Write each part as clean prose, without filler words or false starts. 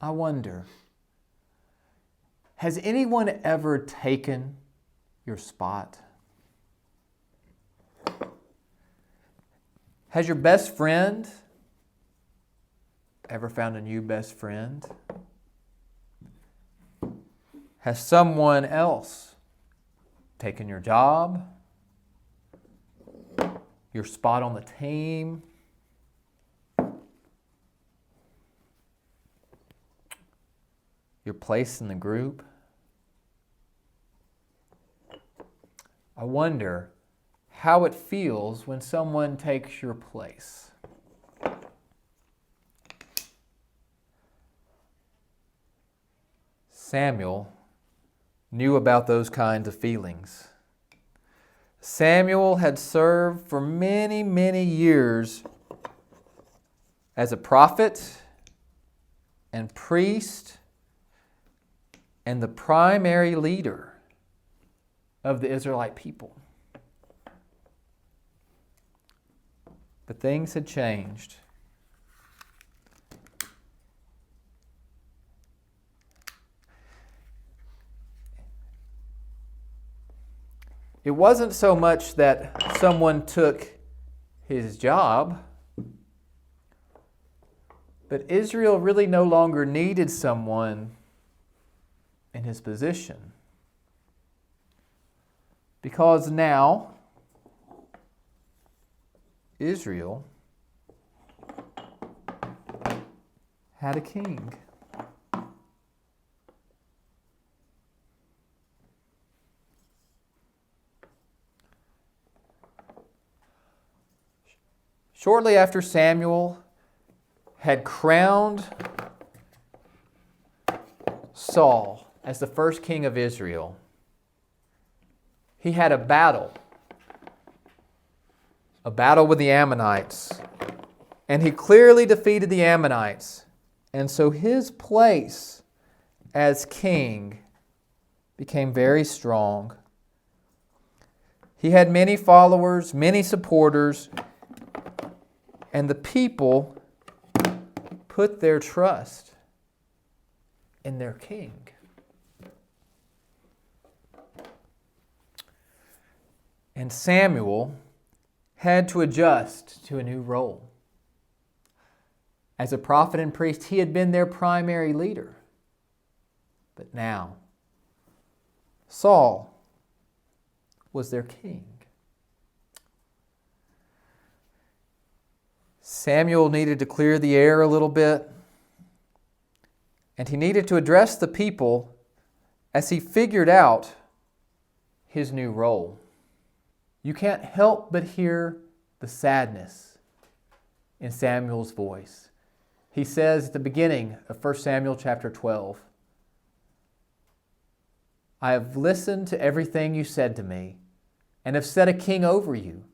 I wonder, has anyone ever taken your spot? Has your best friend ever found a new best friend? Has someone else taken your job, your spot on the team? Your place in the group? I wonder how it feels when someone takes your place. Samuel knew about those kinds of feelings. Samuel had served for many, many years as a prophet and priest and the primary leader of the Israelite people. But things had changed. It wasn't so much that someone took his job, but Israel really no longer needed someone in his position. Because now, Israel had a king. Shortly after Samuel had crowned Saul as the first king of Israel, he had a battle with the Ammonites, and he clearly defeated the Ammonites. And so his place as king became very strong. He had many followers, many supporters, and the people put their trust in their king. And Samuel had to adjust to a new role. As a prophet and priest, he had been their primary leader. But now, Saul was their king. Samuel needed to clear the air a little bit, and he needed to address the people as he figured out his new role. You can't help but hear the sadness in Samuel's voice. He says at the beginning of 1 Samuel chapter 12, I have listened to everything you said to me and have set a king over you.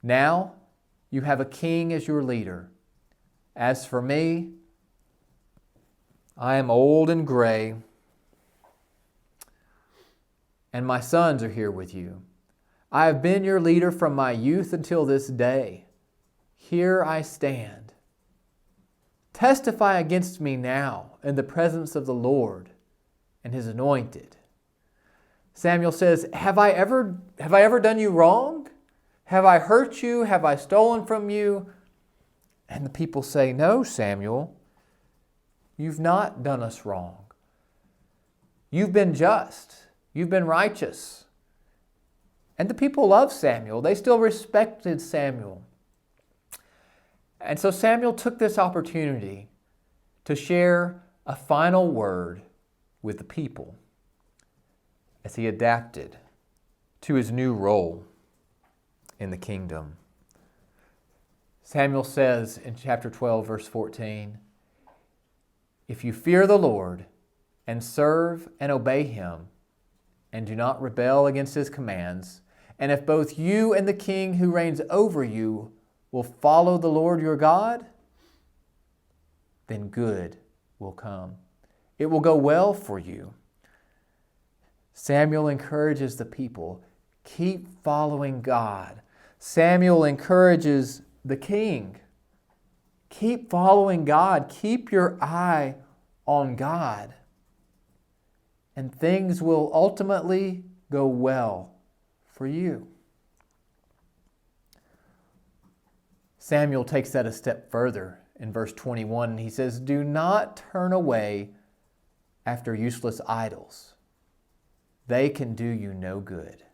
Now you have a king as your leader. As for me, I am old and gray, and my sons are here with you. I have been your leader from my youth until this day. Here I stand. Testify against me now in the presence of the Lord and his anointed. Samuel says, Have I ever done you wrong? Have I hurt you? Have I stolen from you? And the people say, No, Samuel, you've not done us wrong. You've been just. You've been righteous. And the people loved Samuel. They still respected Samuel. And so Samuel took this opportunity to share a final word with the people as he adapted to his new role in the kingdom. Samuel says in chapter 12, verse 14, If you fear the Lord and serve and obey him and do not rebel against his commands, and if both you and the king who reigns over you will follow the Lord your God, then good will come. It will go well for you. Samuel encourages the people, keep following God. Samuel encourages the king, keep following God. Keep your eye on God, and things will ultimately go well for you. Samuel takes that a step further in verse 21. He says, "Do not turn away after useless idols. They can do you no good,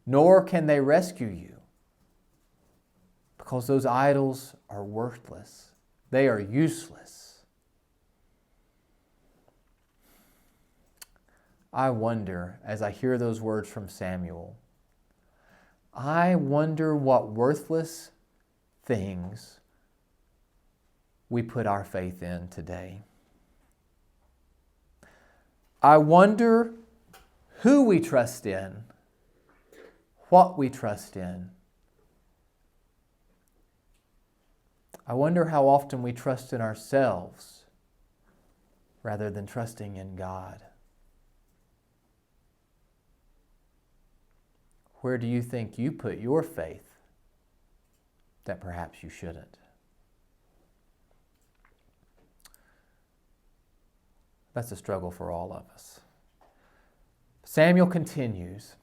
nor can they rescue you, because those idols are worthless. They are useless." I wonder, as I hear those words from Samuel, I wonder what worthless things we put our faith in today. I wonder who we trust in, what we trust in. I wonder how often we trust in ourselves rather than trusting in God. Where do you think you put your faith that perhaps you shouldn't? That's a struggle for all of us. Samuel continues,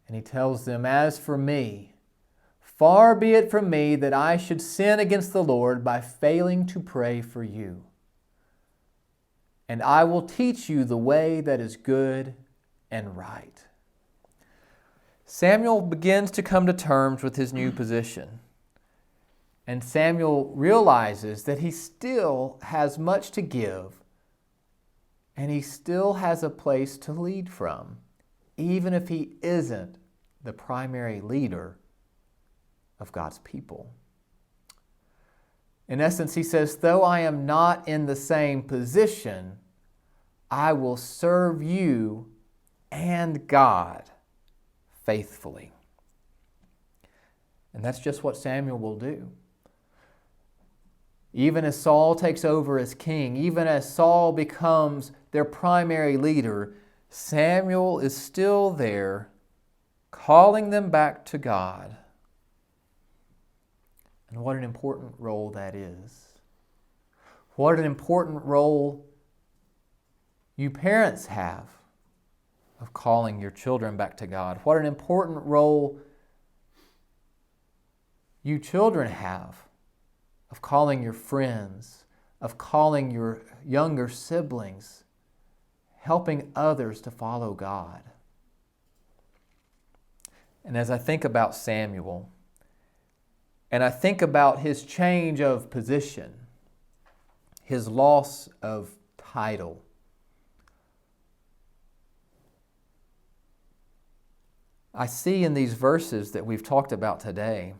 and he tells them, "As for me, far be it from me that I should sin against the Lord by failing to pray for you. And I will teach you the way that is good and right." Samuel begins to come to terms with his new position. And Samuel realizes that he still has much to give, and he still has a place to lead from, even if he isn't the primary leader of God's people. In essence, he says, though I am not in the same position, I will serve you and God faithfully. And that's just what Samuel will do. Even as Saul takes over as king, even as Saul becomes their primary leader, Samuel is still there calling them back to God. And what an important role that is. What an important role you parents have of calling your children back to God. What an important role you children have of calling your friends, of calling your younger siblings, helping others to follow God. And as I think about Samuel, and I think about his change of position, his loss of title, I see in these verses that we've talked about today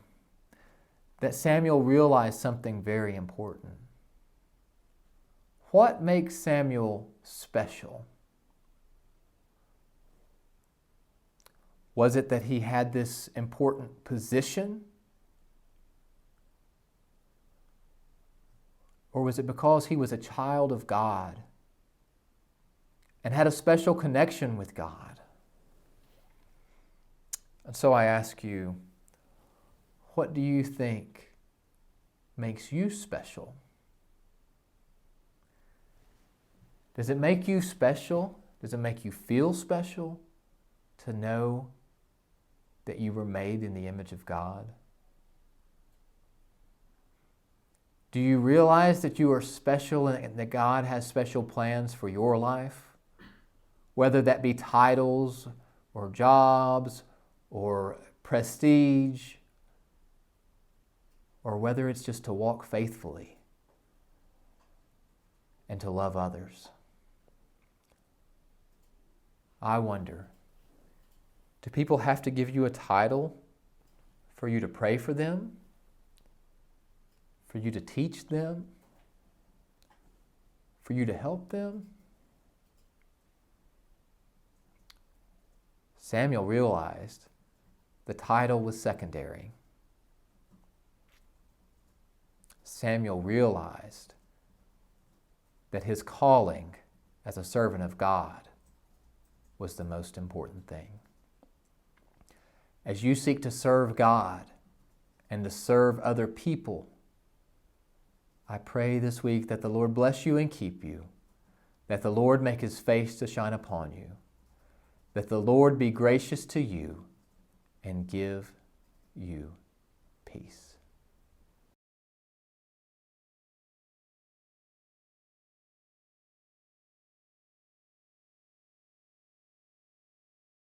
that Samuel realized something very important. What makes Samuel special? Was it that he had this important position? Or was it because he was a child of God and had a special connection with God? And so I ask you, what do you think makes you special? Does it make you special? Does it make you feel special to know that you were made in the image of God? Do you realize that you are special and that God has special plans for your life? Whether that be titles or jobs or prestige, or whether it's just to walk faithfully and to love others. I wonder, do people have to give you a title for you to pray for them? For you to teach them? For you to help them? Samuel realized the title was secondary. Samuel realized that his calling as a servant of God was the most important thing. As you seek to serve God and to serve other people, I pray this week that the Lord bless you and keep you, that the Lord make his face to shine upon you, that the Lord be gracious to you and give you peace.